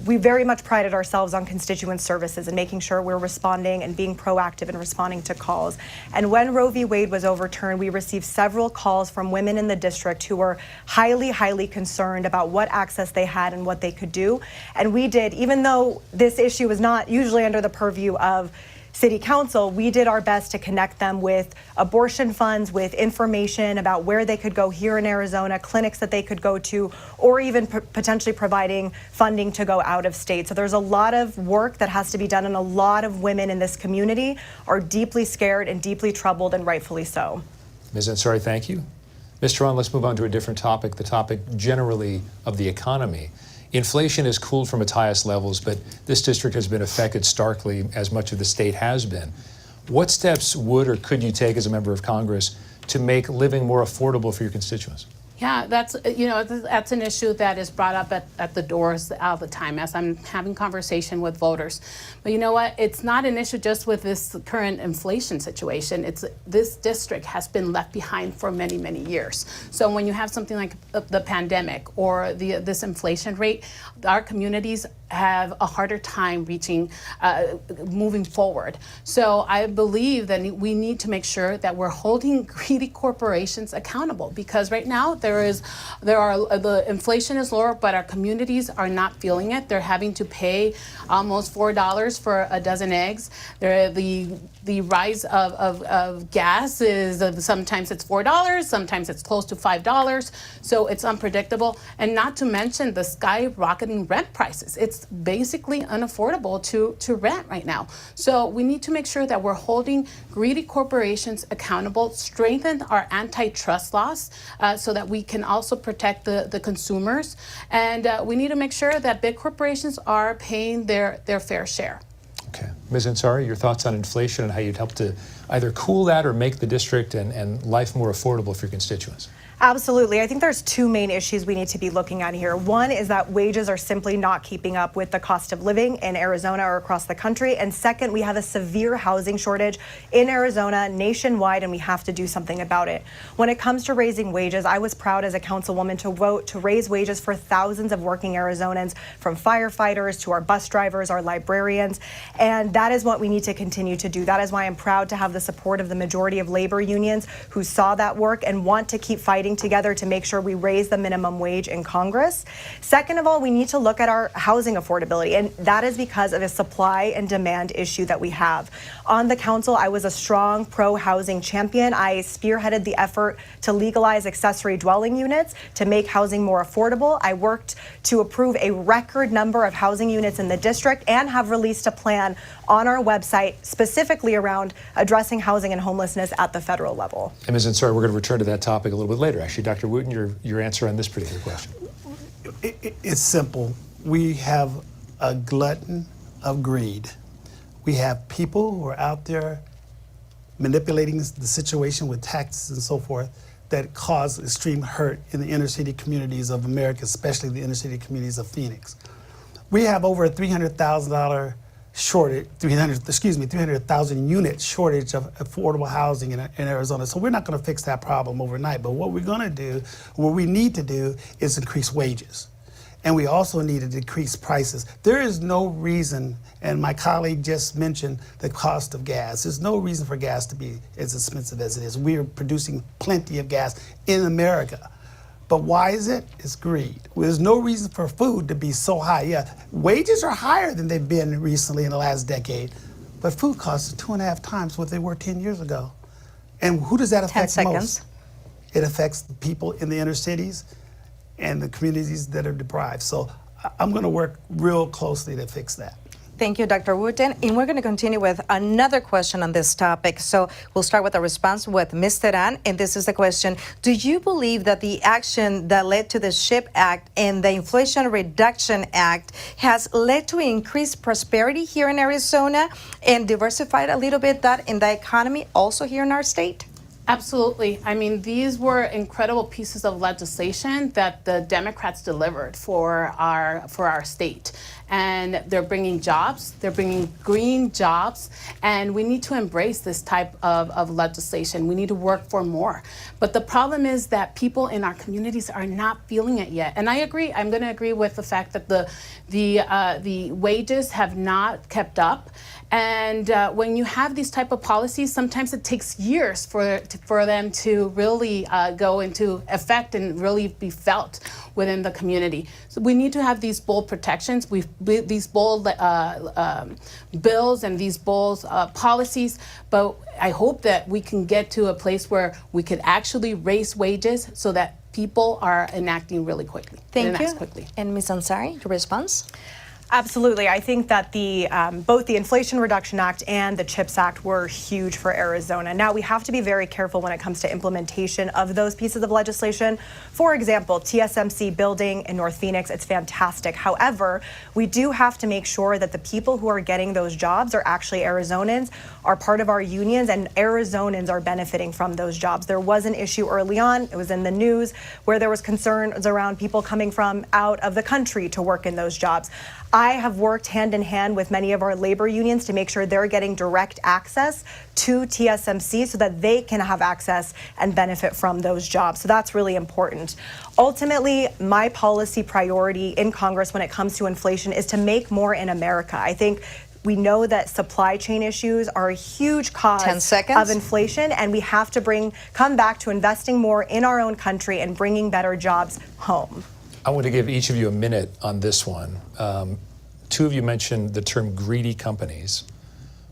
S5: we very much prided ourselves on constituent services and making sure we're responding and being proactive and responding to calls. And when Roe v. Wade was overturned, we received several calls from women in the district who were highly, highly concerned about what access they had and what they could do. And we did, even though this issue is not usually under the purview of City Council, we did our best to connect them with abortion funds, with information about where they could go here in Arizona, clinics that they could go to, or even potentially providing funding to go out of state. So there's a lot of work that has to be done, and a lot of women in this community are deeply scared and deeply troubled, and rightfully so.
S1: Ms. Ansari, thank you. Ms. Teran, let's move on to a different topic, the topic generally of the economy. Inflation has cooled from its highest levels, but this district has been affected starkly, as much of the state has been. What steps would or could you take as a member of Congress to make living more affordable for your constituents?
S4: Yeah, that's an issue that is brought up at the doors all the time as I'm having conversation with voters. But you know what? It's not an issue just with this current inflation situation. This district has been left behind for many, many years. So when you have something like the pandemic or this inflation rate, our communities have a harder time moving forward. So I believe that we need to make sure that we're holding greedy corporations accountable, because right now the inflation is lower, but our communities are not feeling it. They're having to pay almost $4 for a dozen eggs. The rise of gas is sometimes it's $4, sometimes it's close to $5. So it's unpredictable, and not to mention the skyrocketing rent prices. It's basically unaffordable to rent right now. So we need to make sure that we're holding greedy corporations accountable, strengthen our antitrust laws so that we can also protect the consumers, and we need to make sure that big corporations are paying their fair share.
S1: Okay. Ms. Ansari, your thoughts on inflation and how you'd help to either cool that or make the district and life more affordable for your constituents?
S5: Absolutely. I think there's two main issues we need to be looking at here. One is that wages are simply not keeping up with the cost of living in Arizona or across the country. And second, we have a severe housing shortage in Arizona nationwide, and we have to do something about it. When it comes to raising wages, I was proud as a councilwoman to vote to raise wages for thousands of working Arizonans, from firefighters to our bus drivers, our librarians. And that is what we need to continue to do. That is why I'm proud to have the support of the majority of labor unions who saw that work and want to keep fighting together to make sure we raise the minimum wage in Congress. Second of all, we need to look at our housing affordability, and that is because of a supply and demand issue that we have. On the council, I was a strong pro-housing champion. I spearheaded the effort to legalize accessory dwelling units to make housing more affordable. I worked to approve a record number of housing units in the district and have released a plan on our website specifically around addressing housing and homelessness at the federal level.
S1: And Ms. Ansari, we're going to return to that topic a little bit later. Actually, Dr. Wooten, your answer on this particular question.
S3: It's simple. We have a glutton of greed. We have people who are out there manipulating the situation with taxes and so forth that cause extreme hurt in the inner city communities of America, especially the inner city communities of Phoenix. We have over a $300,000 shortage, 300,000 unit shortage of affordable housing in Arizona. So we're not going to fix that problem overnight. But what we're going to do, what we need to do, is increase wages. And we also need to decrease prices. There is no reason, and my colleague just mentioned the cost of gas. There's no reason for gas to be as expensive as it is. We are producing plenty of gas in America. But why is it? It's greed. There's no reason for food to be so high. Yeah, wages are higher than they've been recently in the last decade, but food costs are 2.5 times what they were 10 years ago. And who does that affect
S2: 10
S3: most?
S2: seconds.
S3: It affects the people in the inner cities and the communities that are deprived. So I'm going to work real closely to fix that.
S2: Thank you, Dr. Wooten. And we're going to continue with another question on this topic. So we'll start with a response with Ms. Teran. And this is the question: do you believe that the action that led to the SHIP Act and the Inflation Reduction Act has led to increased prosperity here in Arizona and diversified a little bit that in the economy also here in our state?
S4: Absolutely. I mean, these were incredible pieces of legislation that the Democrats delivered for our state. And they're bringing jobs, they're bringing green jobs, and we need to embrace this type of legislation. We need to work for more. But the problem is that people in our communities are not feeling it yet. And I agree, I'm going to agree with the fact that the wages have not kept up. And when you have these type of policies, sometimes it takes years for them to really go into effect and really be felt within the community. So we need to have these bold protections, these bold bills and these bold policies. But I hope that we can get to a place where we could actually raise wages so that people are enacting really quickly.
S6: Thank you.
S4: Quickly.
S6: And Ms. Ansari, your response?
S5: Absolutely. I think that both the Inflation Reduction Act and the CHIPS Act were huge for Arizona. Now, we have to be very careful when it comes to implementation of those pieces of legislation. For example, TSMC building in North Phoenix, it's fantastic. However, we do have to make sure that the people who are getting those jobs are actually Arizonans, are part of our unions, and Arizonans are benefiting from those jobs. There was an issue early on, it was in the news, where there was concerns around people coming from out of the country to work in those jobs. I have worked hand in hand with many of our labor unions to make sure they're getting direct access to TSMC so that they can have access and benefit from those jobs. So that's really important. Ultimately, my policy priority in Congress when it comes to inflation is to make more in America. I think we know that supply chain issues are a huge cause of inflation, and we have to come back to investing more in our own country and bringing better jobs home.
S1: I want to give each of you a minute on this one. Two of you mentioned the term greedy companies.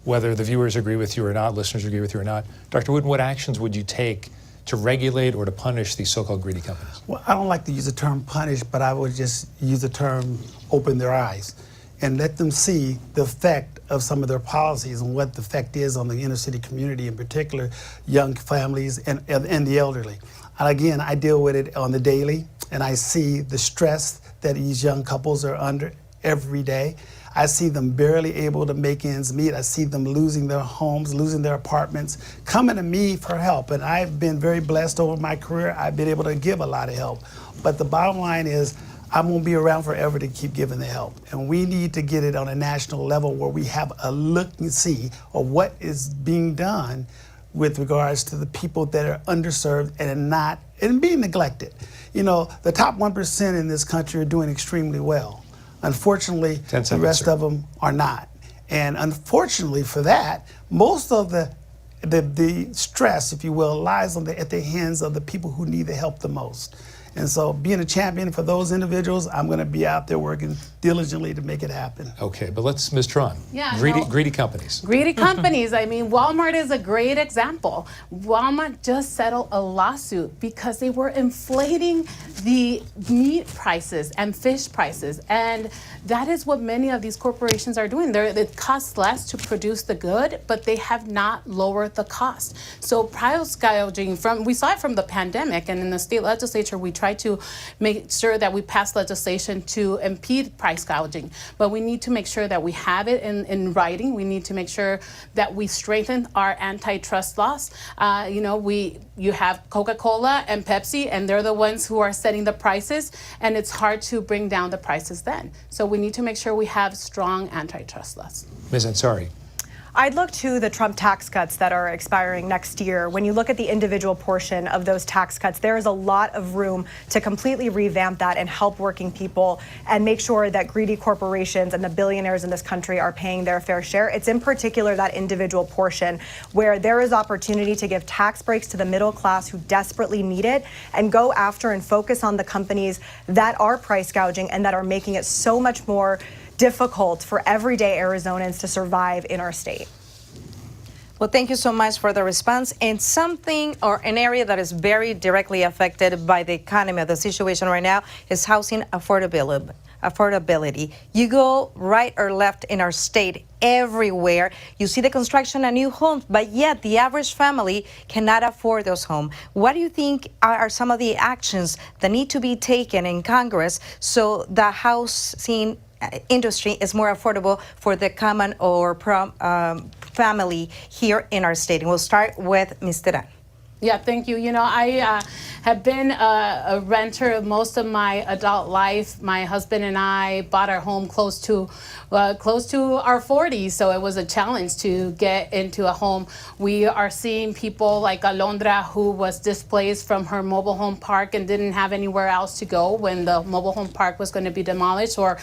S1: Whether the viewers agree with you or not, listeners agree with you or not, Dr. Wooten, what actions would you take to regulate or to punish these so-called greedy companies?
S3: Well, I don't like to use the term punish, but I would just use the term open their eyes and let them see the effect of some of their policies and what the effect is on the inner city community, in particular, young families and the elderly. And again, I deal with it on the daily, and I see the stress that these young couples are under every day. I see them barely able to make ends meet. I see them losing their homes, losing their apartments, coming to me for help. And I've been very blessed over my career. I've been able to give a lot of help. But the bottom line is, I won't be around forever to keep giving the help. And we need to get it on a national level where we have a look and see of what is being done with regards to the people that are underserved and being neglected. You know, the top 1% in this country are doing extremely well. Unfortunately, the rest of them are not. And unfortunately for that, most of the stress, if you will, lies at the hands of the people who need the help the most. And so being a champion for those individuals, I'm going to be out there working diligently to make it happen.
S1: Okay, but let's, Ms. Teran, greedy companies.
S4: Greedy companies. I mean, Walmart is a great example. Walmart just settled a lawsuit because they were inflating the meat prices and fish prices. And that is what many of these corporations are doing. It costs less to produce the good, but they have not lowered the cost. So price gouging, we saw it from the pandemic, and in the state legislature, we tried to make sure that we pass legislation to impede price gouging. But we need to make sure that we have it in writing. We need to make sure that we strengthen our antitrust laws. You have Coca-Cola and Pepsi, and they're the ones who are setting the prices, and it's hard to bring down the prices then. So we need to make sure we have strong antitrust laws.
S1: Ms. Ansari.
S5: I'd look to the Trump tax cuts that are expiring next year. When you look at the individual portion of those tax cuts, there is a lot of room to completely revamp that and help working people and make sure that greedy corporations and the billionaires in this country are paying their fair share. It's in particular that individual portion where there is opportunity to give tax breaks to the middle class who desperately need it and go after and focus on the companies that are price gouging and that are making it so much more difficult for everyday Arizonans to survive in our state.
S6: Well, thank you so much for the response. And an area that is very directly affected by the economy, the situation right now, is housing affordability. You go right or left in our state, everywhere, you see the construction of new homes, but yet the average family cannot afford those homes. What do you think are some of the actions that need to be taken in Congress so the housing industry is more affordable for the common or family here in our state? And we'll start with Ms. Teran.
S4: Yeah, thank you. You know, I have been a renter most of my adult life. My husband and I bought our home close to our 40s, so it was a challenge to get into a home. We are seeing people like Alondra, who was displaced from her mobile home park and didn't have anywhere else to go when the mobile home park was going to be demolished, or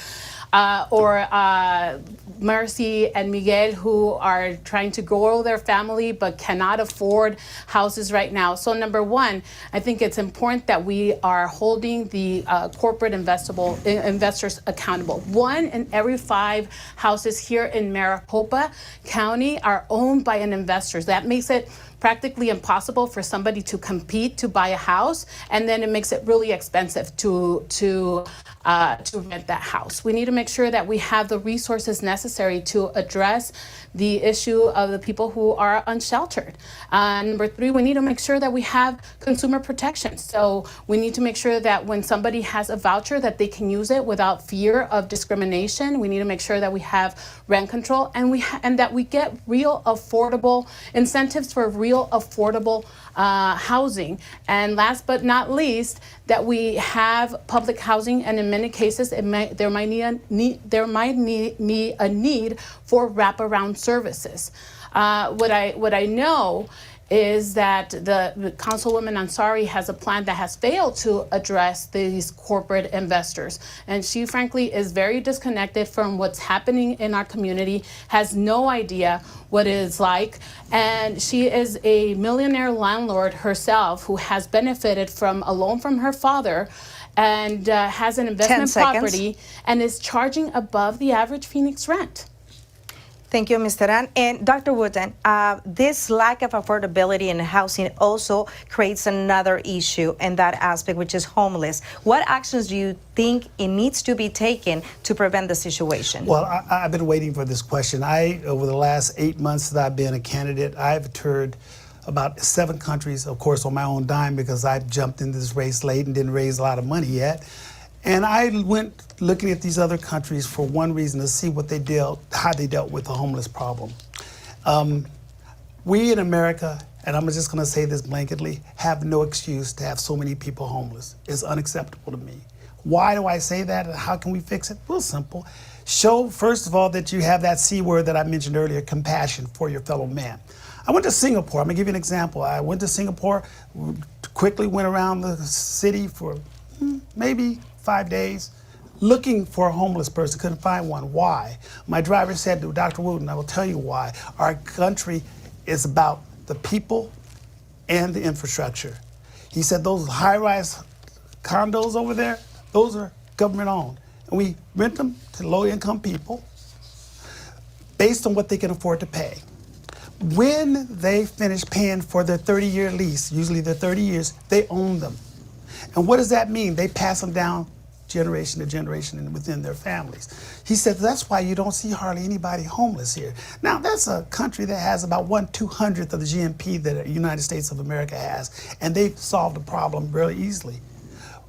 S4: Mercy and Miguel, who are trying to grow their family but cannot afford houses right now. So number one, I think it's important that we are holding the corporate investors accountable. 1 in every 5 houses here in Maricopa County are owned by an investor. That makes it practically impossible for somebody to compete to buy a house, and then it makes it really expensive to rent that house. We need to make sure that we have the resources necessary to address the issue of the people who are unsheltered. Number 3, we need to make sure that we have consumer protection. So we need to make sure that when somebody has a voucher, that they can use it without fear of discrimination. We need to make sure that we have rent control, and that we get real affordable incentives for real affordable housing. And last but not least, that we have public housing, and in many cases there might be a need for wraparound services. What I know is that the Councilwoman Ansari has a plan that has failed to address these corporate investors. And she frankly is very disconnected from what's happening in our community, has no idea what it is like. And she is a millionaire landlord herself who has benefited from a loan from her father, and has an investment property and is charging above the average Phoenix rent.
S6: Thank you, Ms. Teran. And Dr. Wooten, this lack of affordability in housing also creates another issue in that aspect, which is homeless. What actions do you think it needs to be taken to prevent the situation?
S3: Well, I've been waiting for this question. Over the last 8 months that I've been a candidate, I've toured about 7 countries, of course, on my own dime, because I jumped into this race late and didn't raise a lot of money yet. And I went looking at these other countries for one reason, to see how they dealt with the homeless problem. We in America, and I'm just going to say this blanketly, have no excuse to have so many people homeless. It's unacceptable to me. Why do I say that, and how can we fix it? Well, simple. Show, first of all, that you have that C word that I mentioned earlier, compassion for your fellow man. I went to Singapore. I'm going to give you an example. I went to Singapore, quickly went around the city for maybe 5 days, looking for a homeless person, couldn't find one. Why? My driver said to Dr. Wooten, I will tell you why. Our country is about the people and the infrastructure. He said those high-rise condos over there, those are government-owned. And we rent them to low-income people based on what they can afford to pay. When they finish paying for their 30-year lease, usually they're 30 years, they own them. And what does that mean? They pass them down generation to generation and within their families. He said that's why you don't see hardly anybody homeless here. Now, that's a country that has about 1/200th of the GNP that the United States of America has, and they've solved the problem really easily.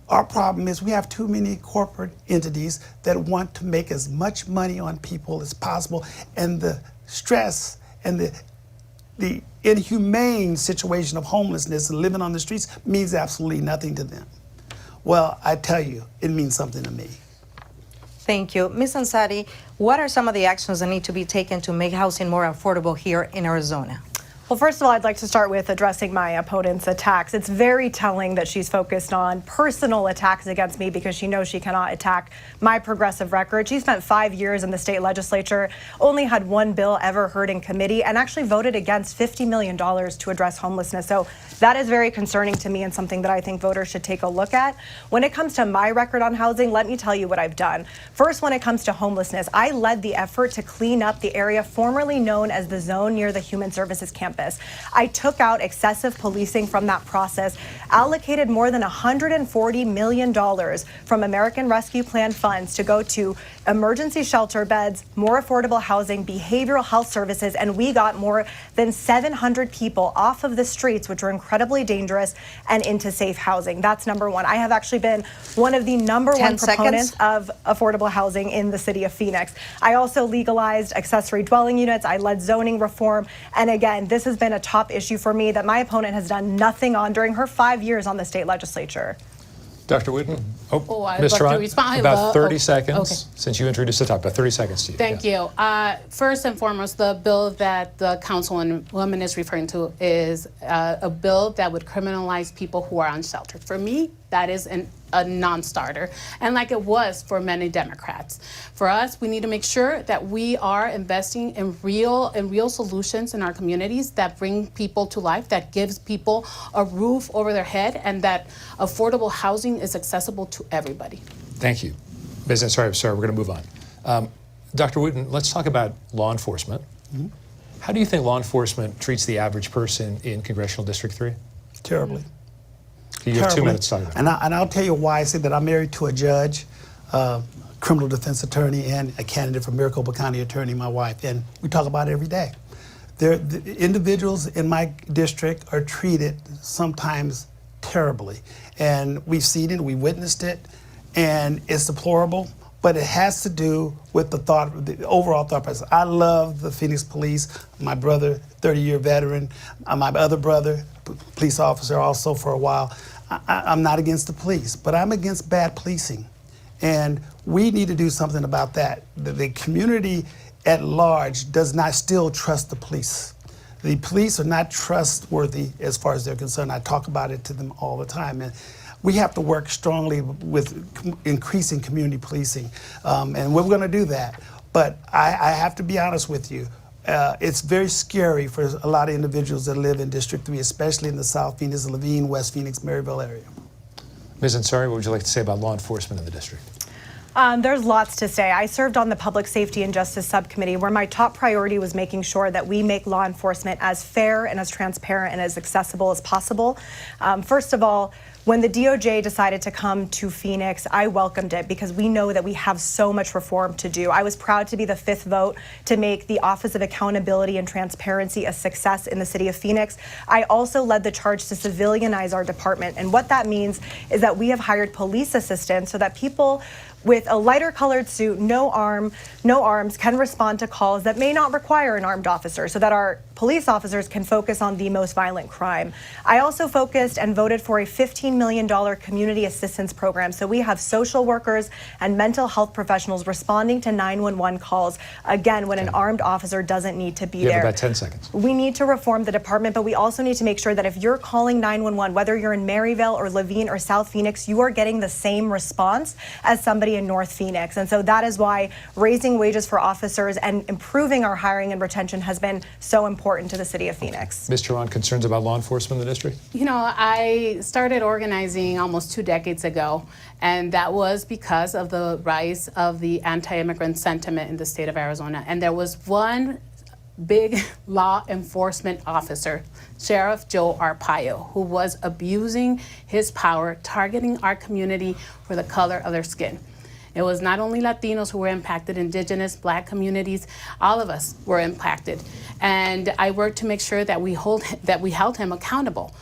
S3: Our problem is we have too many corporate entities that want to make as much money on people as possible, and the stress and the inhumane situation of homelessness and living on the streets means absolutely nothing to them. Well, I tell you, it means something to me.
S6: Thank you. Ms. Ansari, what are some of the actions that need to be taken to make housing more affordable here in Arizona?
S5: Well, first of all, I'd like to start with addressing my opponent's attacks. It's very telling that she's focused on personal attacks against me, because she knows she cannot attack my progressive record. She spent 5 years in the state legislature, only had 1 bill ever heard in committee, and actually voted against $50 million to address homelessness. So that is very concerning to me, and something that I think voters should take a look at. When it comes to my record on housing, let me tell you what I've done. First, when it comes to homelessness, I led the effort to clean up the area formerly known as the zone near the Human Services campus. I took out excessive policing from that process, allocated more than $140 million from American Rescue Plan funds to go to emergency shelter beds, more affordable housing, behavioral health services, and we got more than 700 people off of the streets, which were incredibly dangerous, and into safe housing. That's number one. I have actually been one of the number one proponents of affordable housing in the city of Phoenix. I also legalized accessory dwelling units. I led zoning reform. And again, this this has been a top issue for me that my opponent has done nothing on during her 5 years on the state legislature.
S1: Dr. Wooten?
S4: I'd
S1: Ms.
S4: love to
S1: Teran,
S4: respond.
S1: about 30 seconds,
S4: Okay.
S1: since you introduced the topic, about 30 seconds to you.
S4: Thank you. First and foremost, the bill that the councilwoman is referring to is a bill that would criminalize people who are unsheltered. For me, that is a non-starter, and like it was for many Democrats. For us, we need to make sure that we are investing in real solutions in our communities that bring people to life, that gives people a roof over their head, and that affordable housing is accessible to everybody.
S1: Thank you. Ms. Ansari, sorry, we're going to move on. Dr. Wooten, let's talk about law enforcement.
S3: Mm-hmm.
S1: How do you think law enforcement treats the average person in Congressional District 3?
S3: Terribly.
S1: You have 2 minutes to talk about it.
S3: And I'll tell you why I say that. I'm married to a judge, criminal defense attorney, and a candidate for Maricopa County attorney, my wife, and we talk about it every day. The individuals in my district are treated sometimes terribly, and we've seen it, we witnessed it, and it's deplorable. But it has to do with the overall thought process. I love the Phoenix Police. My brother, 30-year veteran, my other brother, police officer also for a while. I'm not against the police, but I'm against bad policing. And we need to do something about that. The community at large does not still trust the police. The police are not trustworthy as far as they're concerned. I talk about it to them all the time. And we have to work strongly with increasing community policing, and we're going to do that. But I have to be honest with you. It's very scary for a lot of individuals that live in District 3, especially in the South Phoenix, Levine, West Phoenix, Maryville area.
S1: Ms. Ansari, what would you like to say about law enforcement in the district?
S5: There's lots to say. I served on the Public Safety and Justice Subcommittee, where my top priority was making sure that we make law enforcement as fair and as transparent and as accessible as possible. First of all, when the DOJ decided to come to Phoenix, I welcomed it because we know that we have so much reform to do. I was proud to be the 5th vote to make the Office of Accountability and Transparency a success in the city of Phoenix. I also led the charge to civilianize our department. And what that means is that we have hired police assistants so that people with a lighter colored suit, no arms, can respond to calls that may not require an armed officer so that our police officers can focus on the most violent crime. I also focused and voted for a $15 million community assistance program. So we have social workers and mental health professionals responding to 911 calls, again, when an armed officer doesn't need to be there.
S1: You have about 10 seconds.
S5: We need to reform the department, but we also need to make sure that if you're calling 911, whether you're in Maryville or Levine or South Phoenix, you are getting the same response as somebody in North Phoenix. And so that is why raising wages for officers and improving our hiring and retention has been so important to the city of Phoenix.
S1: Ms. Teran, concerns about law enforcement in the district?
S4: You know, I started organizing almost 2 decades ago, and that was because of the rise of the anti-immigrant sentiment in the state of Arizona. And there was one big law enforcement officer, Sheriff Joe Arpaio, who was abusing his power, targeting our community for the color of their skin. It was not only Latinos who were impacted, Indigenous, Black communities, all of us were impacted. And I worked to make sure that we held him accountable.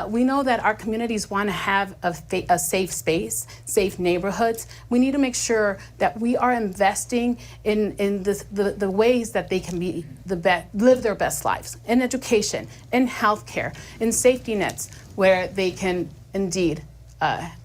S4: We know that our communities want to have a safe space, safe neighborhoods. We need to make sure that we are investing in the ways that they can be live their best lives, in education, in healthcare, in safety nets, where they can indeed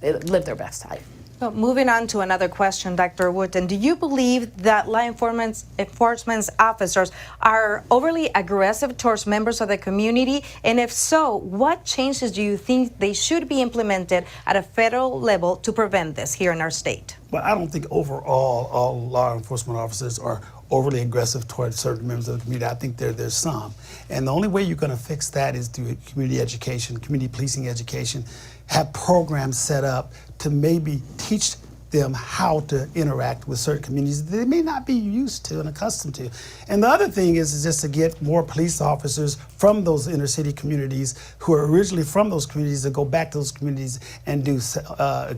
S4: live their best life.
S6: So moving on to another question, Dr. Wooten, do you believe that law enforcement officers are overly aggressive towards members of the community? And if so, what changes do you think they should be implemented at a federal level to prevent this here in our state?
S3: Well, I don't think overall all law enforcement officers are overly aggressive towards certain members of the community. I think there's some. And the only way you're going to fix that is through community education, community policing education, have programs set up to maybe teach them how to interact with certain communities that they may not be used to and accustomed to. And the other thing is just to get more police officers from those inner city communities who are originally from those communities to go back to those communities and do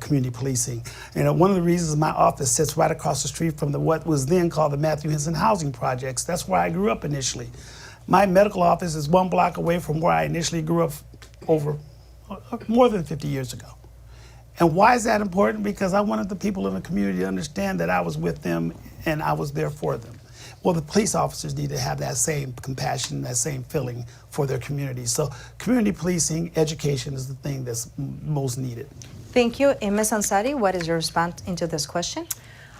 S3: community policing. You know, one of the reasons my office sits right across the street from what was then called the Matthew Henson Housing Projects. That's where I grew up initially. My medical office is 1 block away from where I initially grew up over more than 50 years ago. And why is that important? Because I wanted the people in the community to understand that I was with them and I was there for them. Well, the police officers need to have that same compassion, that same feeling for their communities. So community policing, education is the thing that's most needed.
S6: Thank you. And Ms. Ansari, what is your response into this question?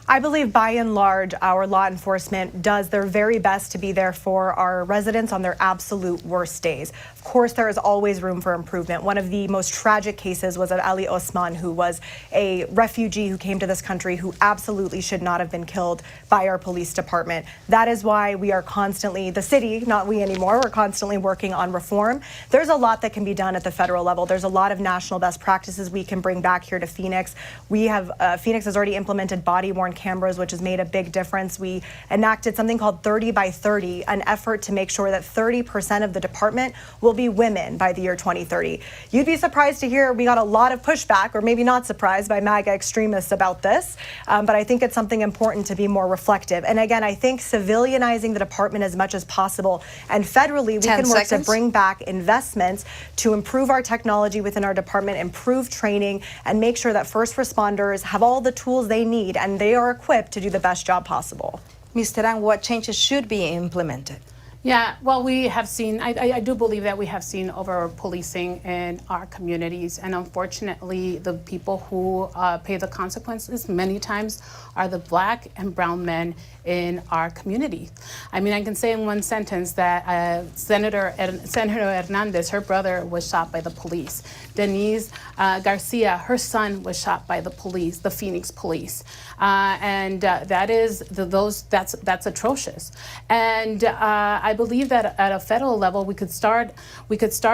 S5: I believe by and large, our law enforcement does their very best to be there for our residents on their absolute worst days. Of course, there is always room for improvement. One of the most tragic cases was of Ali Osman, who was a refugee who came to this country who absolutely should not have been killed by our police department. That is why we are constantly, the city, not we anymore, we're constantly working on reform. There's a lot that can be done at the federal level. There's a lot of national best practices we can bring back here to Phoenix. We have, Phoenix has already implemented body-worn cameras, which has made a big difference. We enacted something called 30 by 30, an effort to make sure that 30% of the department will be women by the year 2030. You'd be surprised to hear we got a lot of pushback, or maybe not surprised, by MAGA extremists about this, but I think it's something important to be more reflective. And again, I think civilianizing the department as much as possible, and federally we can work to bring back investments to improve our technology within our department, improve training, and make sure that first responders have all the tools they need and they are equipped to do the best job possible.
S6: Ms. Teran, what changes should be implemented?
S4: Yeah, well, we have seen, I do believe that we have seen over policing in our communities, and unfortunately the people who pay the consequences many times are the Black and brown men in our community. I mean, I can say in one sentence that Senator Hernandez, her brother, was shot by the police. Denise Garcia, her son, was shot by the police, the Phoenix police, and that is that's atrocious. And I believe that at a federal level, we could start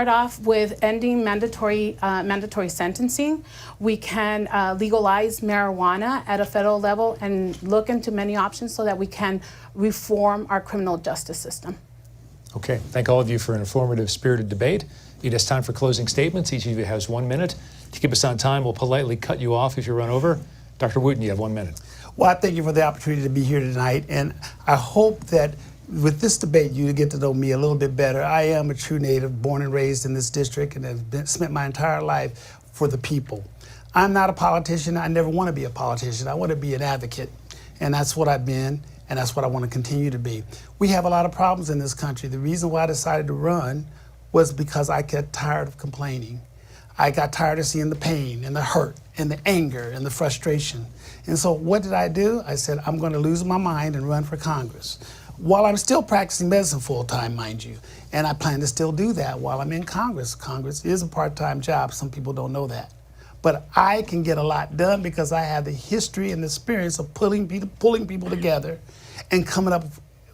S4: off with ending mandatory sentencing. We can legalize marijuana at a federal level and look into many options so that we can reform our criminal justice system.
S1: Okay, thank all of you for an informative, spirited debate. It is time for closing statements. Each of you has 1 minute. To keep us on time, we'll politely cut you off if you run over. Dr. Wooten, you have 1 minute.
S3: Well, I thank you for the opportunity to be here tonight, and I hope that with this debate, you get to know me a little bit better. I am a true native, born and raised in this district, and have spent my entire life for the people. I'm not a politician. I never want to be a politician. I want to be an advocate, and that's what I've been, and that's what I want to continue to be. We have a lot of problems in this country. The reason why I decided to run was because I got tired of complaining. I got tired of seeing the pain and the hurt and the anger and the frustration. And so what did I do? I said, I'm going to lose my mind and run for Congress. While I'm still practicing medicine full-time, mind you, and I plan to still do that while I'm in Congress. Congress is a part-time job. Some people don't know that. But I can get a lot done because I have the history and the experience of pulling people together and coming up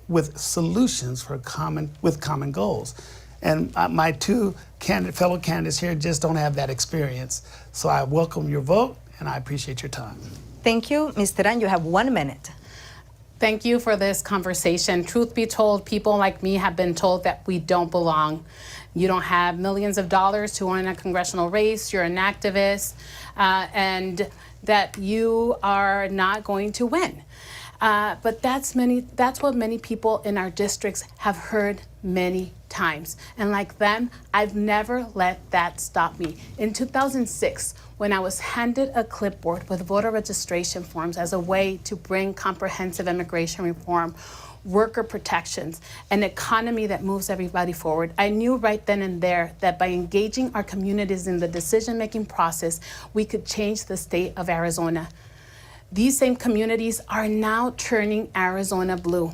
S3: with solutions for common goals. And my two fellow candidates here just don't have that experience. So I welcome your vote, and I appreciate your time.
S6: Thank you. Ms. Teran, you have 1 minute.
S4: Thank you for this conversation. Truth be told, people like me have been told that we don't belong. You don't have millions of dollars to win a congressional race, you're an activist, and that you are not going to win. But that's what many people in our districts have heard many times. And like them, I've never let that stop me. In 2006, when I was handed a clipboard with voter registration forms as a way to bring comprehensive immigration reform, worker protections, an economy that moves everybody forward, I knew right then and there that by engaging our communities in the decision-making process, we could change the state of Arizona. These same communities are now turning Arizona blue.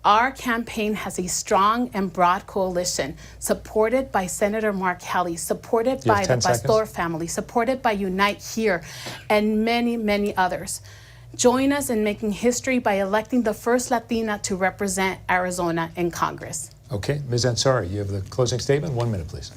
S4: Our campaign has a strong and broad coalition supported by Senator Mark Haley, supported by the Pastor family, supported by Unite Here, and many, many others. Join us in making history by electing the first Latina to represent Arizona in Congress.
S1: Okay, Ms. Ansari, you have the closing statement. 1 minute, please.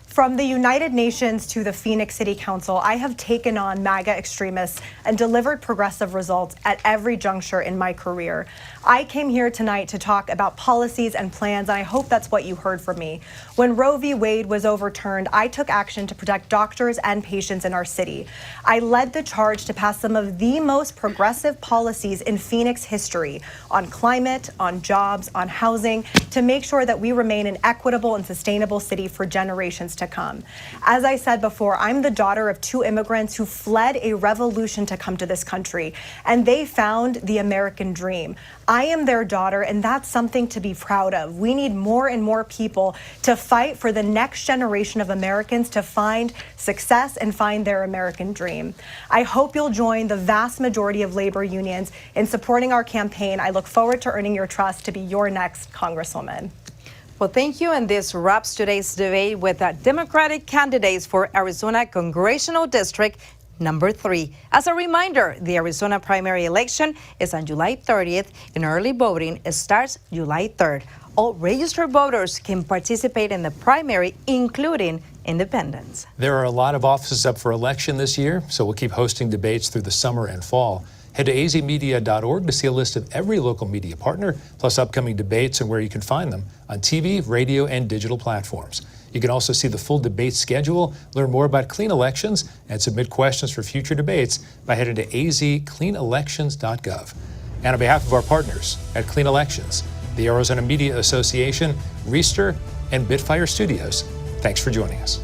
S5: From the United Nations to the Phoenix City Council, I have taken on MAGA extremists and delivered progressive results at every juncture in my career. I came here tonight to talk about policies and plans, and I hope that's what you heard from me. When Roe v. Wade was overturned, I took action to protect doctors and patients in our city. I led the charge to pass some of the most progressive policies in Phoenix history on climate, on jobs, on housing, to make sure that we remain an equitable and sustainable city for generations to to come. As I said before, I'm the daughter of 2 immigrants who fled a revolution to come to this country, and they found the American dream. I am their daughter, and that's something to be proud of. We need more and more people to fight for the next generation of Americans to find success and find their American dream. I hope you'll join the vast majority of labor unions in supporting our campaign. I look forward to earning your trust to be your next Congresswoman.
S6: Well, thank you. And this wraps today's debate with the Democratic candidates for Arizona Congressional District number 3. As a reminder, the Arizona primary election is on July 30th, and early voting starts July 3rd. All registered voters can participate in the primary, including independents.
S1: There are a lot of offices up for election this year, so we'll keep hosting debates through the summer and fall. Head to azmedia.org to see a list of every local media partner, plus upcoming debates and where you can find them on TV, radio, and digital platforms. You can also see the full debate schedule, learn more about clean elections, and submit questions for future debates by heading to azcleanelections.gov. And on behalf of our partners at Clean Elections, the Arizona Media Association, Reister, and Bitfire Studios, thanks for joining us.